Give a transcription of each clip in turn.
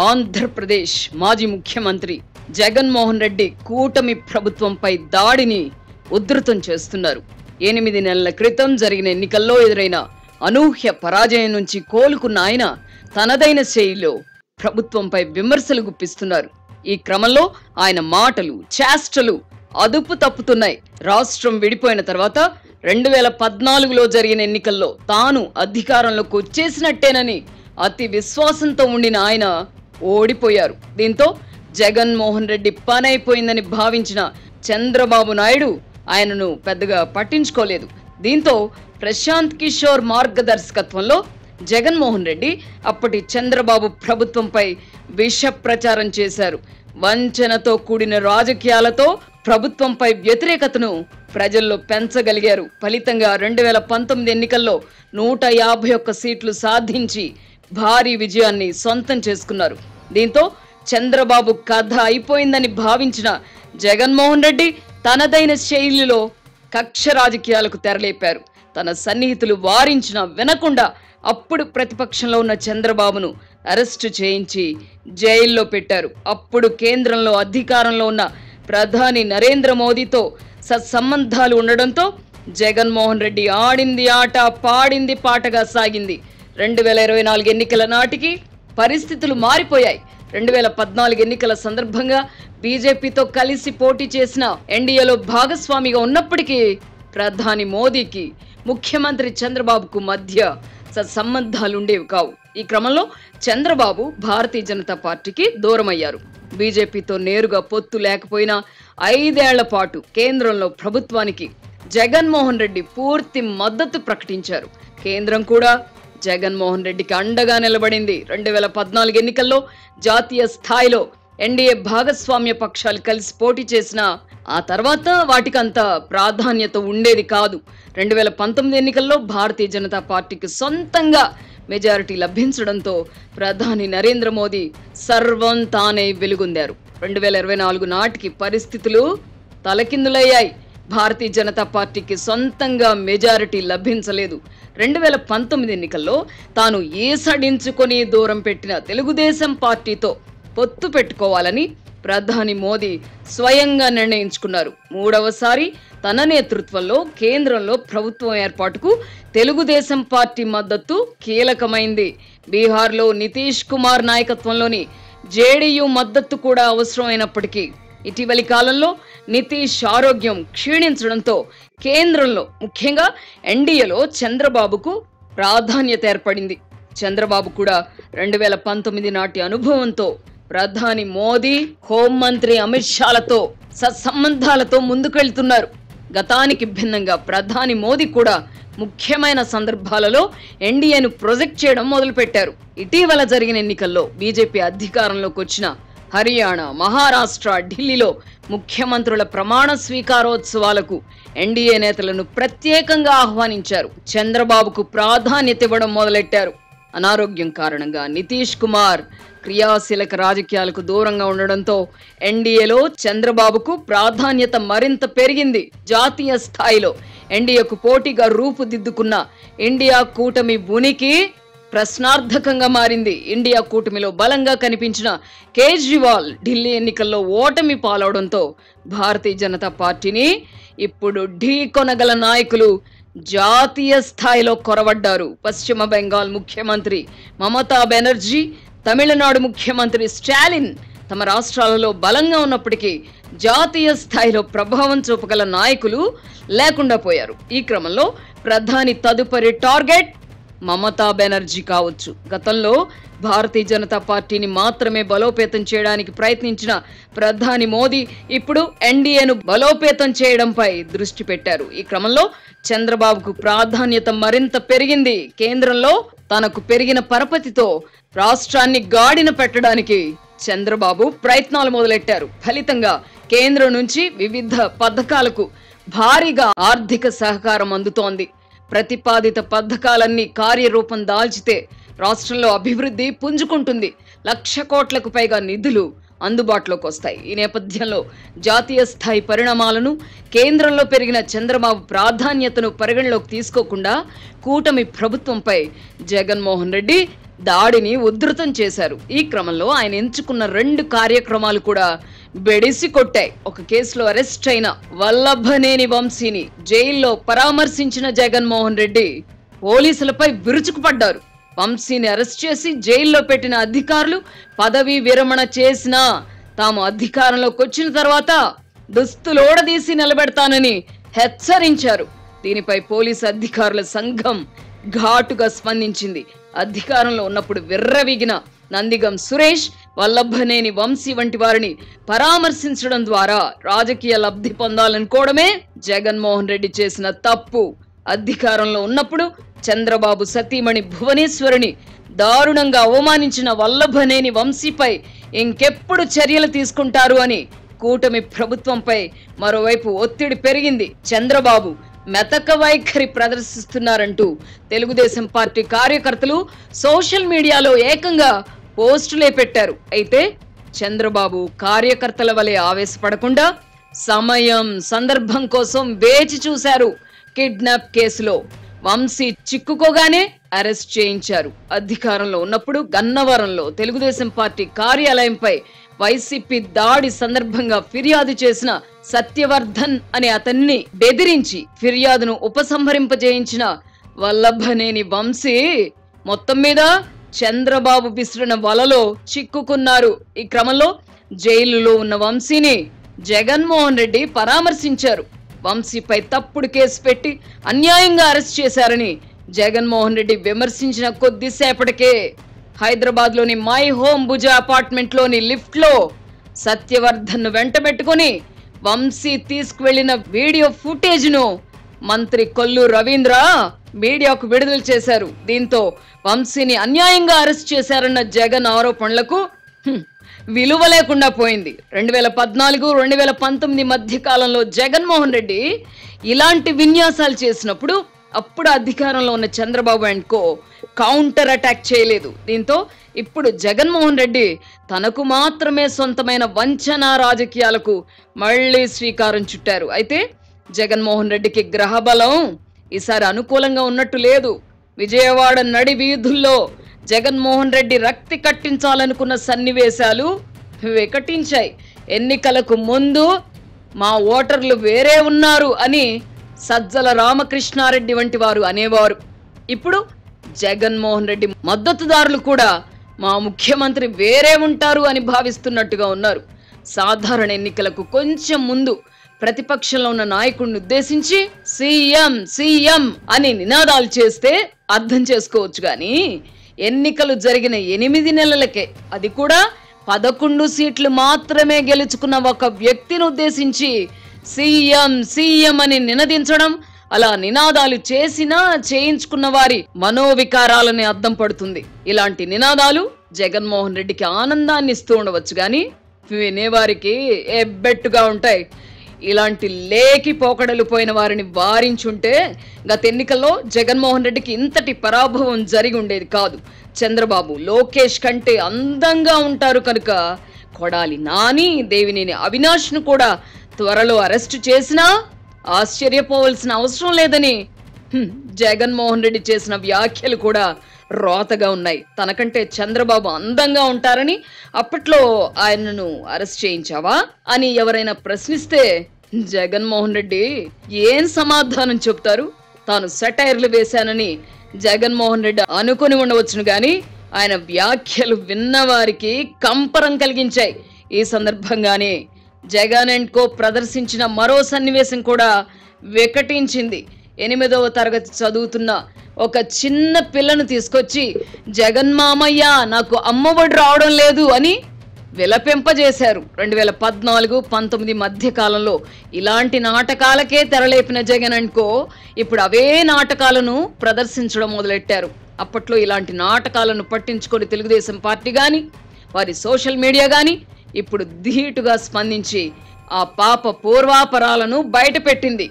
ఆంధ్రప్రదేశ్ మాజీ ముఖ్యమంత్రి జగన్మోహన్ రెడ్డి కూటమి ప్రభుత్వంపై దాడిని ఉధృతం చేస్తున్నారు. 8 నెలల క్రితం జరిగిన ఎన్నికల్లో ఎదురైన అనూహ్య పరాజయం నుంచి కోలుకున్న ఆయన తనదైన శైలిలో ప్రభుత్వంపై విమర్శలు గుప్పిస్తున్నారు. ఈ క్రమంలో ఆయన మాటలు, చేష్టలు అదుపు తప్పుతున్నాయి. రాష్ట్రం విడిపోయిన తర్వాత 2014లో జరిగిన ఎన్నికల్లో తాను అధికారంలోకి వచ్చేసినట్టేనని అతి విశ్వాసంతో ఉండిన ఆయన ఓడిపోయారు. దీంతో జగన్మోహన్ రెడ్డి పని అయిపోయిందని భావించిన చంద్రబాబు నాయుడు ఆయనను పెద్దగా పట్టించుకోలేదు. దీంతో ప్రశాంత్ కిషోర్ మార్గదర్శకత్వంలో జగన్మోహన్ రెడ్డి అప్పటి చంద్రబాబు ప్రభుత్వంపై విష ప్రచారం చేశారు. వంచనతో కూడిన రాజకీయాలతో ప్రభుత్వంపై వ్యతిరేకతను ప్రజల్లో పెంచగలిగారు. ఫలితంగా 2019 ఎన్నికల్లో 151 సీట్లు సాధించి భారీ విజయాన్ని సొంతం చేసుకున్నారు. దీంతో చంద్రబాబు కథ అయిపోయిందని భావించిన జగన్మోహన్ రెడ్డి తనదైన శైలిలో కక్ష రాజకీయాలకు తెరలేపారు. తన సన్నిహితులు వారించినా వినకుండా అప్పుడు ప్రతిపక్షంలో ఉన్న చంద్రబాబును అరెస్టు చేయించి జైల్లో పెట్టారు. అప్పుడు కేంద్రంలో అధికారంలో ఉన్న ప్రధాని నరేంద్ర మోదీతో సత్సంబంధాలు ఉండడంతో జగన్మోహన్ రెడ్డి ఆడింది ఆట, పాడింది పాటగా సాగింది. 2024 ఎన్నికల నాటికి పరిస్థితులు మారిపోయాయి. 2014 ఎన్నికల సందర్భంగా బీజేపీతో కలిసి పోటీ చేసిన ఎన్డీఏలో భాగస్వామిగా ఉన్నప్పటికీ ప్రధాని మోదీకి ముఖ్యమంత్రి చంద్రబాబుకు మధ్య సత్సంబంధాలుండేవి కావు. ఈ క్రమంలో చంద్రబాబు భారతీయ జనతా పార్టీకి దూరమయ్యారు. బీజేపీతో నేరుగా పొత్తు లేకపోయినా 5 ఏళ్ల పాటు కేంద్రంలో ప్రభుత్వానికి జగన్మోహన్ రెడ్డి పూర్తి మద్దతు ప్రకటించారు. కేంద్రం కూడా జగన్మోహన్ రెడ్డికి అండగా నిలబడింది. 2014 ఎన్నికల్లో జాతీయ స్థాయిలో ఎన్డీఏ భాగస్వామ్య పక్షాలు కలిసి పోటీ చేసిన ఆ తర్వాత వాటికంత ప్రాధాన్యత ఉండేది కాదు. 2019 ఎన్నికల్లో భారతీయ జనతా పార్టీకి సొంతంగా మెజారిటీ లభించడంతో ప్రధాని నరేంద్ర మోదీ సర్వం తానే వెలుగొందారు. 2024 నాటికి పరిస్థితులు తలకిందులయ్యాయి. భారతీయ జనతా పార్టీకి సొంతంగా మెజారిటీ లభించలేదు. 2019 ఎన్నికల్లో తాను ఏసడించుకొని దూరం పెట్టిన తెలుగుదేశం పార్టీతో పొత్తు పెట్టుకోవాలని ప్రధాని మోదీ స్వయంగా నిర్ణయించుకున్నారు. 3వసారి తన నేతృత్వంలో కేంద్రంలో ప్రభుత్వం ఏర్పాటుకు తెలుగుదేశం పార్టీ మద్దతు కీలకమైంది. బీహార్లో నితీష్ కుమార్ నాయకత్వంలోని జేడీయూ మద్దతు కూడా అవసరమైనప్పటికీ ఇటీవలి కాలంలో నితీష్ ఆరోగ్యం క్షీణించడంతో కేంద్రంలో ముఖ్యంగా ఎన్డీఏలో చంద్రబాబుకు ప్రాధాన్యత ఏర్పడింది. చంద్రబాబు కూడా 2019 నాటి అనుభవంతో ప్రధాని మోదీ, హోంమంత్రి అమిత్ షాలతో సత్సంబంధాలతో ముందుకెళ్తున్నారు. గతానికి భిన్నంగా ప్రధాని మోదీ కూడా ముఖ్యమైన సందర్భాలలో ఎన్డీఏను ప్రొజెక్ట్ చేయడం మొదలుపెట్టారు. ఇటీవల జరిగిన ఎన్నికల్లో బీజేపీ అధికారంలోకి వచ్చిన హర్యానా, మహారాష్ట్ర, ఢిల్లీలో ముఖ్యమంత్రుల ప్రమాణ స్వీకారోత్సవాలకు ఎన్డీఏ నేతలను ప్రత్యేకంగా ఆహ్వానించారు. చంద్రబాబుకు ప్రాధాన్యత ఇవ్వడం మొదలెట్టారు. అనారోగ్యం కారణంగా నితీష్ కుమార్ క్రియాశీలక రాజకీయాలకు దూరంగా ఉండడంతో ఎన్డీఏలో చంద్రబాబుకు ప్రాధాన్యత మరింత పెరిగింది. జాతీయ స్థాయిలో ఎన్డీఏకు పోటీగా రూపుదిద్దుకున్న ఇండియా కూటమి ఉనికి ప్రశ్నార్థకంగా మారింది. ఇండియా కూటమిలో బలంగా కనిపించిన కేజ్రీవాల్ ఢిల్లీ ఎన్నికల్లో ఓటమి పాలవడంతో భారతీయ జనతా పార్టీని ఇప్పుడు ఢీ కొనగల నాయకులు జాతీయ స్థాయిలో కొరవడ్డారు. పశ్చిమ బెంగాల్ ముఖ్యమంత్రి మమతా బెనర్జీ, తమిళనాడు ముఖ్యమంత్రి స్టాలిన్ తమ రాష్ట్రాలలో బలంగా ఉన్నప్పటికీ జాతీయ స్థాయిలో ప్రభావం చూపగల నాయకులు లేకుండా పోయారు. ఈ క్రమంలో ప్రధాని తదుపరి టార్గెట్ మమతా బెనర్జీ కావచ్చు. గతంలో భారతీయ జనతా పార్టీని మాత్రమే బలోపేతం చేయడానికి ప్రయత్నించిన ప్రధాని మోదీ ఇప్పుడు ఎన్డీఏను బలోపేతం చేయడంపై దృష్టి పెట్టారు. ఈ క్రమంలో చంద్రబాబుకు ప్రాధాన్యత మరింత పెరిగింది. కేంద్రంలో తనకు పెరిగిన పరపతితో రాష్ట్రాన్ని గాడిన పెట్టడానికి చంద్రబాబు ప్రయత్నాలు మొదలెట్టారు. ఫలితంగా కేంద్రం నుంచి వివిధ పథకాలకు భారీగా ఆర్థిక సహకారం అందుతోంది. ప్రతిపాదిత పథకాలన్నీ కార్యరూపం దాల్చితే రాష్ట్రంలో అభివృద్ధి పుంజుకుంటుంది. 1,00,000 కోట్లకు పైగా నిధులు అందుబాటులోకి వస్తాయి. ఈ నేపథ్యంలో జాతీయ స్థాయి పరిణామాలను, కేంద్రంలో పెరిగిన చంద్రబాబు ప్రాధాన్యతను పరిగణలోకి తీసుకోకుండా కూటమి ప్రభుత్వంపై జగన్మోహన్ రెడ్డి దాడిని ఉధృతం చేశారు. ఈ క్రమంలో ఆయన ఎంచుకున్న 2 కార్యక్రమాలు కూడా బెడిసి కొట్టాయి. ఒక కేసులో అరెస్ట్ అయిన వల్లభనేని వంశీని జైల్లో పరామర్శించిన జగన్మోహన్ రెడ్డి పోలీసులపై విరుచుకుపడ్డారు. వంశీని అరెస్ట్ చేసి జైల్లో పెట్టిన అధికారులు పదవీ విరమణ చేసినా తాము అధికారంలోకి వచ్చిన తర్వాత దుస్తులోడదీసి నిలబెడతానని హెచ్చరించారు. దీనిపై పోలీసు అధికారుల సంఘం ఘాటుగా స్పందించింది. అధికారంలో ఉన్నప్పుడు విర్రవీగిన నందిగం సురేష్, వల్లభనేని వంశీ వంటి వారిని పరామర్శించడం ద్వారా రాజకీయ లబ్ధి పొందాలనుకోవడమే జగన్మోహన్ రెడ్డి చేసిన తప్పు. అధికారంలో ఉన్నప్పుడు చంద్రబాబు సతీమణి భువనేశ్వరిని దారుణంగా అవమానించిన వల్లభనేని వంశీపై ఇంకెప్పుడు చర్యలు తీసుకుంటారు అని కూటమి ప్రభుత్వంపై మరోవైపు ఒత్తిడి పెరిగింది. చంద్రబాబు మెతక వైఖరి ప్రదర్శిస్తున్నారంటూ తెలుగుదేశం పార్టీ కార్యకర్తలు సోషల్ మీడియాలో ఏకంగా పోస్టులే పెట్టారు. అయితే చంద్రబాబు కార్యకర్తల వలె ఆవేశపడకుండా సమయం, సందర్భం కోసం వేచి చూశారు. కిడ్నాప్ కేసులో వంశీ చిక్కుకోగానే అరెస్ట్ చేయించారు. అధికారంలో ఉన్నప్పుడు గన్నవరంలో తెలుగుదేశం పార్టీ కార్యాలయంపై వైసీపీ దాడి సందర్భంగా ఫిర్యాదు చేసిన సత్యవర్ధన్ అనే అతన్ని బెదిరించి ఫిర్యాదును ఉపసంహరింపజేయించిన వల్లభనేని వంశీ మొత్తం మీద చంద్రబాబు విసిరిన వలలో చిక్కుకున్నారు. ఈ క్రమంలో జైలులో ఉన్న వంశీని జగన్మోహన్ రెడ్డి పరామర్శించారు. వంశీపై తప్పుడు కేసు పెట్టి అన్యాయంగా అరెస్ట్ చేశారని జగన్మోహన్ రెడ్డి విమర్శించిన కొద్దిసేపటికే హైదరాబాద్ లోని మై హోమ్ భుజ అపార్ట్మెంట్ లోని లిఫ్ట్ లో సత్యవర్ధన్ వెంటబెట్టుకుని వంశీ తీసుకువెళ్లిన వీడియో ఫుటేజ్ ను మంత్రి కొల్లు రవీంద్ర మీడియాకు విడుదల చేశారు. దీంతో వంశీని అన్యాయంగా అరెస్ట్ చేశారన్న జగన్ ఆరోపణలకు విలువ లేకుండా పోయింది. 2014-2019 మధ్య కాలంలో జగన్మోహన్ రెడ్డి ఇలాంటి విన్యాసాలు చేసినప్పుడు అప్పుడు అధికారంలో ఉన్న Chandrababu and co counter attack చేయలేదు. దీంతో ఇప్పుడు జగన్మోహన్ రెడ్డి తనకు మాత్రమే సొంతమైన వంచన రాజకీయాలకు మళ్లీ శ్రీకారం చుట్టారు. అయితే జగన్మోహన్ రెడ్డికి గ్రహబలం ఈసారి అనుకూలంగా ఉన్నట్టు లేదు. విజయవాడ నడి వీధుల్లో జగన్మోహన్ రెడ్డి రక్తి కట్టించాలనుకున్న సన్నివేశాలు వికటించాయి. ఎన్నికలకు ముందు మా ఓటర్లు వేరే ఉన్నారు అని సజ్జల రామకృష్ణారెడ్డి వంటి వారు అనేవారు. ఇప్పుడు జగన్మోహన్ రెడ్డి మద్దతుదారులు కూడా మా ముఖ్యమంత్రి వేరే ఉంటారు అని భావిస్తున్నట్టుగా ఉన్నారు. సాధారణ ఎన్నికలకు కొంచెం ముందు ప్రతిపక్షంలో ఉన్న నాయకుడిని ఉద్దేశించి సీఎం సీఎం అని నినాదాలు చేస్తే అర్థం చేసుకోవచ్చు. కానీ ఎన్నికలు జరిగిన 8 నెలలకే, అది కూడా 11 సీట్లు మాత్రమే గెలుచుకున్న ఒక వ్యక్తిని ఉద్దేశించి సీఎం సీఎం అని నినదించడం, అలా నినాదాలు చేసినా చేయించుకున్న వారి మనోవికారాలని అద్దం పడుతుంది. ఇలాంటి నినాదాలు జగన్మోహన్ రెడ్డికి ఆనందాన్ని ఇస్తూ ఉండవచ్చు, కానీ వినేవారికి ఎబ్బెట్టుగా ఉంటాయి. ఇలాంటి లేకి పోకడలు పోయిన వారిని వారించుంటే గత ఎన్నికల్లో జగన్మోహన్ రెడ్డికి ఇంతటి పరాభవం జరిగి ఉండేది కాదు. చంద్రబాబు, లోకేష్ కంటే అందంగా ఉంటారు కనుక కొడాలి నాని, దేవినేని అవినాష్ను కూడా త్వరలో అరెస్టు చేసినా ఆశ్చర్యపోవలసిన అవసరం లేదని జగన్మోహన్ రెడ్డి చేసిన వ్యాఖ్యలు కూడా రోతగా ఉన్నాయి. తనకంటే చంద్రబాబు అందంగా ఉంటారని అప్పట్లో ఆయనను అరెస్ట్ చేయించావా అని ఎవరైనా ప్రశ్నిస్తే జగన్మోహన్ రెడ్డి ఏం సమాధానం చెప్తారు? తాను సెటైర్లు వేశానని జగన్మోహన్ రెడ్డి అనుకుని ఉండవచ్చును, గాని ఆయన వ్యాఖ్యలు విన్నవారికి కంపరం కలిగించాయి. ఈ సందర్భంగానే జగన్ అండ్ కో ప్రదర్శించిన మరో సన్నివేశం కూడా వికటించింది. 8వ తరగతి చదువుతున్న ఒక చిన్న పిల్లను తీసుకొచ్చి జగన్ మామయ్య నాకు అమ్మఒడి రావడం లేదు అని విలపింపజేశారు. 2014-19 మధ్య కాలంలో ఇలాంటి నాటకాలకే తెరలేపిన జగన్ అండ్ కో ఇప్పుడు అవే నాటకాలను ప్రదర్శించడం మొదలెట్టారు. అప్పట్లో ఇలాంటి నాటకాలను పట్టించుకొని తెలుగుదేశం పార్టీ గాని వారి సోషల్ మీడియా గాని ఇప్పుడు ధీటుగా స్పందించి ఆ పాప పూర్వాపరాలను బయటపెట్టింది.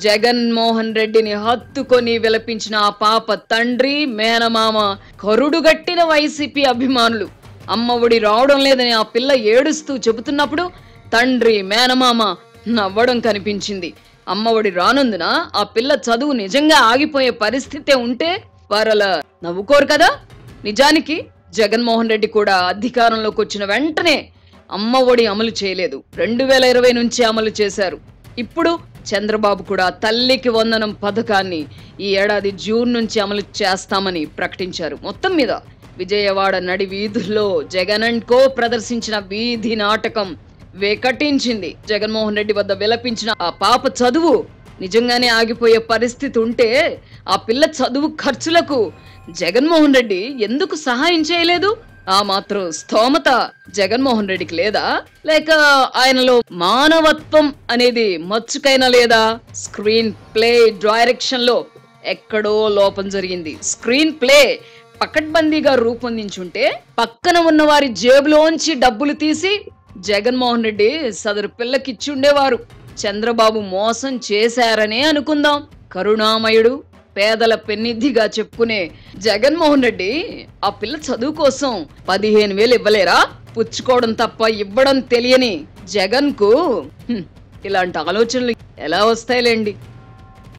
జగన్మోహన్ రెడ్డిని హత్తుకొని విలపించిన ఆ పాప తండ్రి, మేనమామ కరుడుగట్టిన వైసీపీ అభిమానులు అమ్మ ఒడి రావడం లేదని ఆ పిల్ల ఏడుస్తూ చెబుతున్నప్పుడు తండ్రి మేనమామ నవ్వడం కనిపించింది. అమ్మ ఒడి రానందున ఆ పిల్ల చదువు నిజంగా ఆగిపోయే పరిస్థితే ఉంటే వారలా నవ్వుకోరు కదా. నిజానికి జగన్మోహన్ రెడ్డి కూడా అధికారంలోకి వచ్చిన వెంటనే అమ్మ ఒడి అమలు చేయలేదు. 2020 నుంచి అమలు చేశారు. ఇప్పుడు చంద్రబాబు కూడా తల్లికి వందనం పథకాన్ని ఈ ఏడాది జూన్ నుంచి అమలు చేస్తామని ప్రకటించారు. మొత్తం మీద విజయవాడ నడి వీధుల్లో జగన్ అండ్ కో ప్రదర్శించిన వీధి నాటకం వికటించింది. జగన్మోహన్ రెడ్డి వద్ద విలపించిన ఆ పాప చదువు నిజంగానే ఆగిపోయే పరిస్థితి ఉంటే ఆ పిల్ల చదువు ఖర్చులకు జగన్మోహన్ రెడ్డి ఎందుకు సహాయం చేయలేదు? ఆ మాత్రం స్తోమత జగన్మోహన్ రెడ్డికి లేదా? లేక ఆయనలో మానవత్వం అనేది మచ్చుకైనా లేదా? స్క్రీన్ ప్లే డైరెక్షన్ లో ఎక్కడో లోపం జరిగింది. స్క్రీన్ ప్లే పకడ్బందీగా రూపొందించుంటే పక్కన ఉన్న వారి జేబులోంచి డబ్బులు తీసి జగన్మోహన్ రెడ్డి సదరు పిల్లకిచ్చి ఉండేవారు. చంద్రబాబు మోసం చేశారనే అనుకుందాం. కరుణామయుడు, పేదల పెన్నిధిగా చెప్పుకునే జగన్మోహన్ రెడ్డి ఆ పిల్ల చదువు కోసం 15,000 ఇవ్వలేరా? పుచ్చుకోవడం తప్ప ఇవ్వడం తెలియని జగన్ కు ఇలాంటి ఆలోచనలు ఎలా వస్తాయిలేండి.